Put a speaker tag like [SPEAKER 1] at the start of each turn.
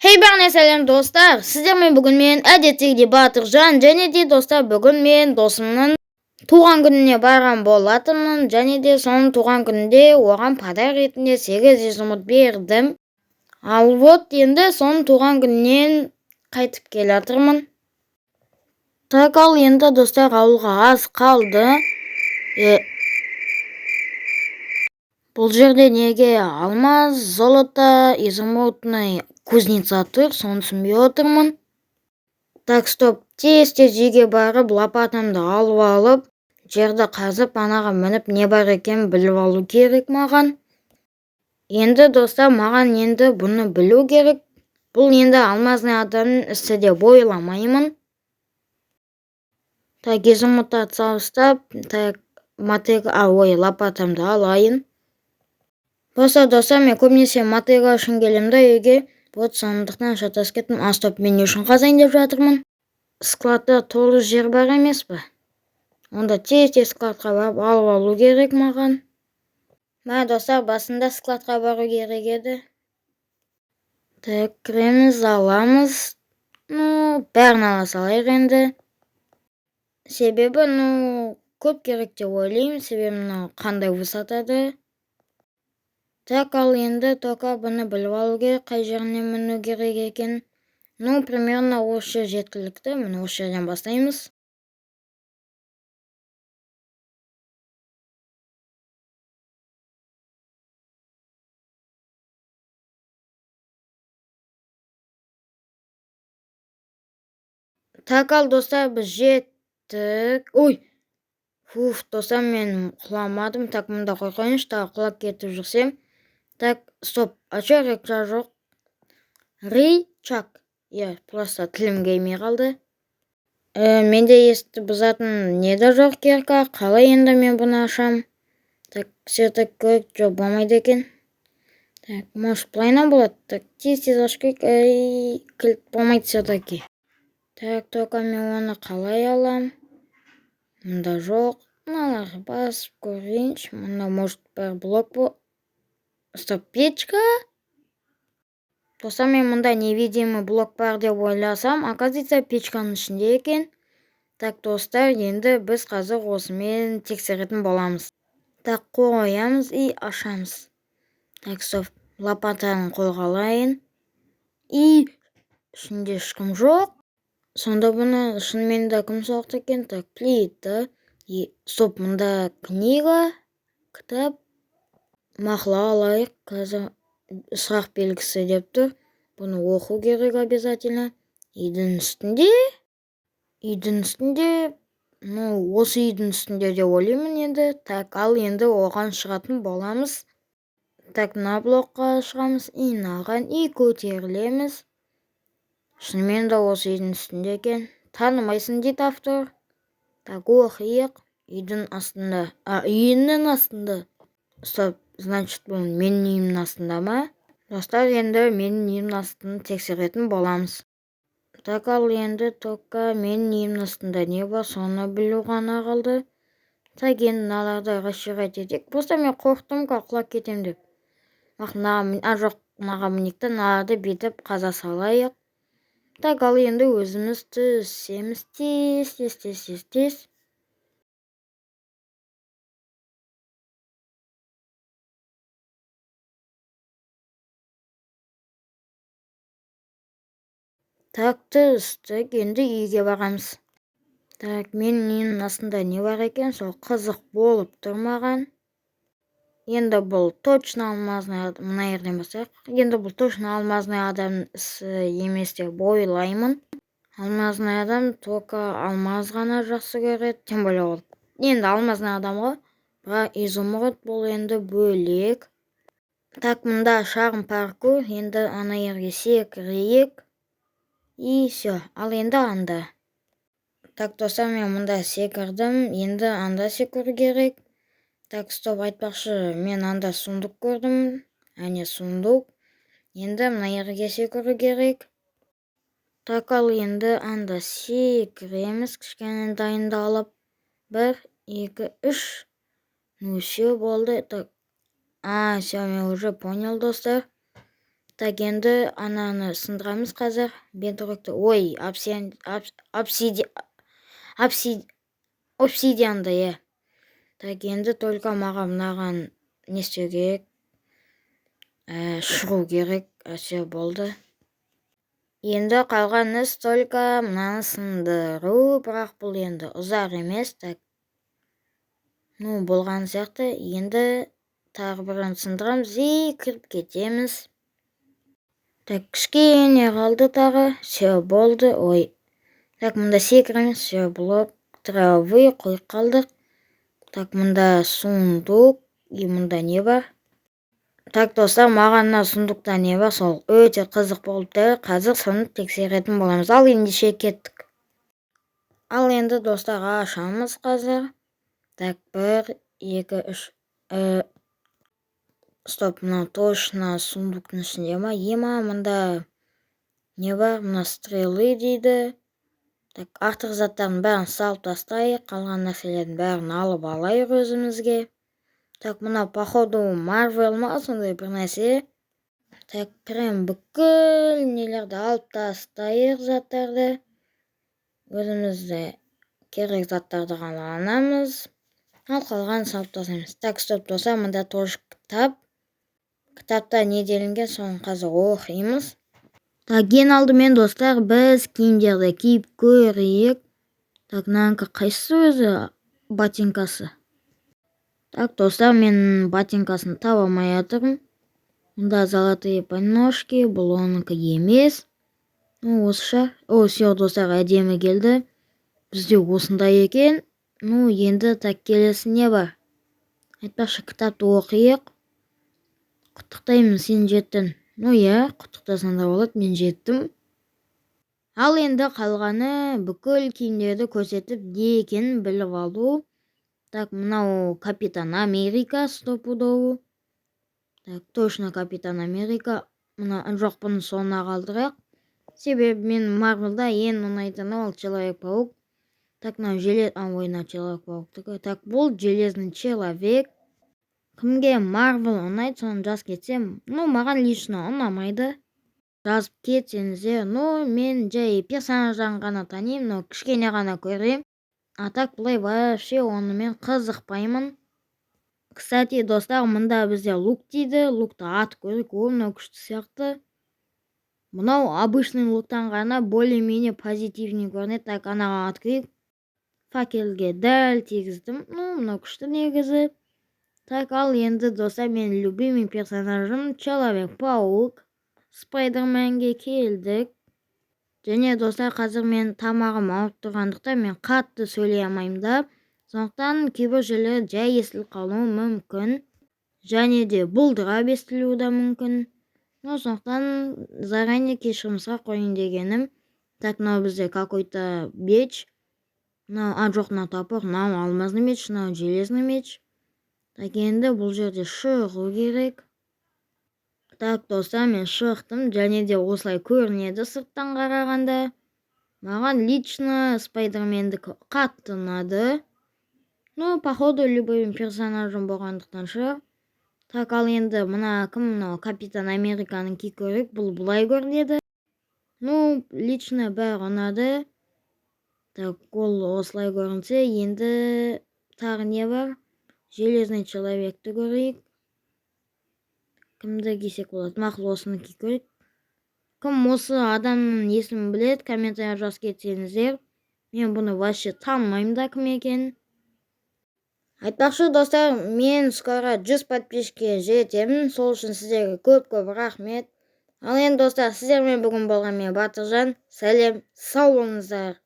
[SPEAKER 1] Бәріне сәлем достар, сіздермен бүгін мен әдеттегідей Батыржан және де достар, бүгін мен досымның туған күніне барған болатынмын және де соның туған күнінде оған подарок ретінде 800 ұмыт бердім. Ал вот енді соның туған күнінен қайтып келе жатырмын. Так, ал енді достар, ауылға аз қалды. Бұл жерде неге алмаз, золото, изумрудный кузница тұр, соны түсінбей отырмын. Так, стоп, тез үйге барып, лопатамды алып, жерді қазып, анаға мініп, не бар екен біліп алу керек маған. Енді достар, маған енді бұны білу керек. Бұл енді алмазный адамның ісі деп ойламаймын. Так, изумрудты салыстап, так, лопатамды алайын. Достар, мен көбінесе мотыга үшін келемді үйге. Вот сондықтан шатасып кеттім. Стоп, мен не үшін қазайын деп жатырмын? Складта толы жер бар емес пе? Онда тез складқа барып алып алу керек маған. Достар, басында складқа бару керек еді. Так, кіреміз, аламыз. Бәрін ала салайық енді. Себебі, көп керек деп ойлаймын. Себебі, қандай высотада. Так, ал енді тока бұны біліп алу керек, қай жеріне міну керек екен. Примерно осы жеткілікті. Міне осы жерден бастаймыз. Так, ал достар, біз жеттік. Достар, мен құламадым. Так, мұнда қойқойыншы, құлап кетіп жүрсем. Так, стоп, рычаг жоқ. Рычаг. Просто тілім келмей қалды. Менде есікті бұзатын не де жоқ керка. Қалай енді мен бұны ашам? Так, все-таки керек жоқ болмайды екен. Так, может, былайынан болады. Так, тез ашу керек. Кілт болмайды все-таки. Так, тока мен оны қалай алам? Мұнда жоқ. Мыналарға басып көрейінші. Мұнда может бір блок бұл. Стоп, печка? Достар, мен мұнда невидимый блок бар деп ойласам, оказывается, печканың ішінде екен. Так, достар, енді біз қазір осымен тексеретін боламыз. Так, қоямыз и ашамыз. Так, стоп, лопатаны қолға алайын. Ішінде ешкім жоқ. Сонда бұны шынымен де кім соқты екен? Так, плита. Стоп, мұнда книга, кітап. Мақла алайық. Қазір сұрақ белгісі деп тұр. Бұны оқу керек обязательно. Үйдің үстінде. Осы үйдің үстінде деп ойлаймын енді. Так, ал енді оған шығатын боламыз. Так, мына блокқа шығамыз. Наған көтерілеміз. Шынымен де осы үйдің үстінде екен. Танымайсың дейді автор. Так, оқиық. Үйдің астында. Стоп, значит, бұл менің үйімнің астында ма? Достар, енді менің үйімнің астын тексеретін боламыз. Так, ал енді тока менің үйімнің астында не бар, соны білу ғана қалды. Так, енді мыналарды расширять етейік. Просто мен қорықтым, құлап кетем деп. Маған мінекті мыналарды бүйтіп қаза салайық. Так, ал енді өзіміз түсеміз тез. Так, түстік, енді үйге бағамыз. Так, менің үйімнің астында не бар екен, сол қызық болып тұрмаған. Енді бұл точно алмазный адам, мына жерден бастайық. Енді бұл точно алмазный адамның ісі емес деп ойлаймын. Алмазный адам тока алмаз ғана жақсы көреді, тем более ол. Енді алмазный адамға, бірақ изумруд бұл енді бөлек. Так, мұнда шағын паркур, енді ана жерге секірейік. И все, ал енді анда. Так, достар, мен мұнда секірдім, енді анда секіру керек. Так, стоп, айтпақшы, мен анда сундук көрдім. Сундук. Енді мына жерге секіру керек. Так, ал енді анда секіреміз, кішкене дайындалып. 1, 2, 3. Все болды. Так, все, мен уже понял, достар. Так, енді ананы сындырамыз қазір. Бенторокты. Ой, обсидианды, иә. Так, енді только маған не істеу керек? Шығу керек. Все болды. Енді қалған іс только мынаны сындыру, бірақ бұл енді ұзақ емес. Так, болған сияқты. Енді тағы бірін сындырамыз и кіріп кетеміз. Так, кішкене қалды тағы. Все болды. Ой. Так, мұнда секіреміз. Все блок травы қойып қалдық. Так, мұнда сундук. И мұнда не бар? Так, достар, маған мына сундукта не бар? Сол өте қызық болыпты. Қазір соны тексеретін боламыз. Ал ендеше кеттік. Ал енді достар, ашамыз қазір. Так, 1, 2, 3. Стоп, мына точно сундуктың ішінде ма? Ема, мұнда не бар? Мына стрелы дейді. Так, артық заттардың бәрін салып тастайық. Қалған нәрселердің бәрін алып алайық өзімізге. Так, мына походу Marvel ма сондай бір нәрсе. Так, прям бүкіл нелерді алып тастайық заттарды. Өзімізде керек заттарды ғана аламыз. Ал қалған салып тастаймыз. Так, стоп, достар, мұнда тоже кітап. Кітапта не делінген, соны қазір оқимыз. Так, ең алдымен достар, біз киімдерді киіп көрейік. Так, мынанікі қайсысы өзі ботинкасы? Так, достар, мен ботинкасын таба алмай жатырмын. Мұнда золотые подножки, бұл оныкі емес. Осыша. Все, достар, әдемі келді. Бізде осындай екен. Енді так, келесі не бар? Айтпақшы, кітапты оқиық. Құттықтаймын, сен жеттің. Иә, құттықтасаң да болады, мен жеттім. Ал енді қалғаны бүкіл киімдерді көрсетіп не екенін біліп алу. Так, мынау Капитан Америка стопудову. Так, точно Капитан Америка. Мына жоқ, бұны соңына қалдырайық. Себебі мен Марвелда ең ұнайтыны ол Человек-паук. Так, мынау ойна Человек-пауктікі. Так, бұл Железный человек. Кімге Марвел ұнайды, соны жазып кетсем. Маған лично ұнамайды. Жазып кетсеңіздер. Мен жай персонаждарын ғана танимын, кішкене ғана көрем. А так бұлай вообще онымен қызықпаймын. Кстати, достар, мұнда бізде лук дейді. Лукты ат көрдік, мынау күшті сияқты. Мынау обычный луктан ғана более-менее позитивный көрінеді. Так, анаға ат көрейік. Факелге дәл тегіздім. Мынау күшті негізі. Так, ал енді достар, мен любимый персонажым Человек-паук. Спайдерменге келдік. Және достар, қазір мен тамағым ауырып тұрғандықтан мен қатты сөйлей алмаймын да. Сондықтан кейбір жерлер жай естіліп қалуы мүмкін. Және де бұлдырап естілуі да мүмкін. Сондықтан заранее кешірім сұрап қояйын дегенім. Так, мынау бізде какой-то меч. Жоқ, мынау топор, мынау алмазный меч, мынау железный меч. Так, енді бұл жерде шығу керек. Так, достар, мен шықтым. Және де осылай көрінеді сырттан қарағанда. Маған лично Спайдерменді қатты ұнады. Походу, любой персонажым болғандықтан шығар. Так, ал енді мына кім, мынау Капитан Американың ки көрейік. Бұл бұлай көрінеді. Лично бәрі ұнады. Так, ол осылай көрінсе, енді тағы не бар? Железный человекті көрейік. Кімді кисек болады? Мақұл, осыны ки көрейік. Кім осы адамның есімін біледі? Комментария жазып кетсеңіздер. Мен бұны вообще танымаймын да кім екенін. Айтпақшы, достар, мен скоро 100 подписчикке жетемін. Сол үшін сіздерге көп-көп рахмет. Ал енді достар, сіздермен бүгін болған мен Батыржан. Сәлем, сау болыңыздар.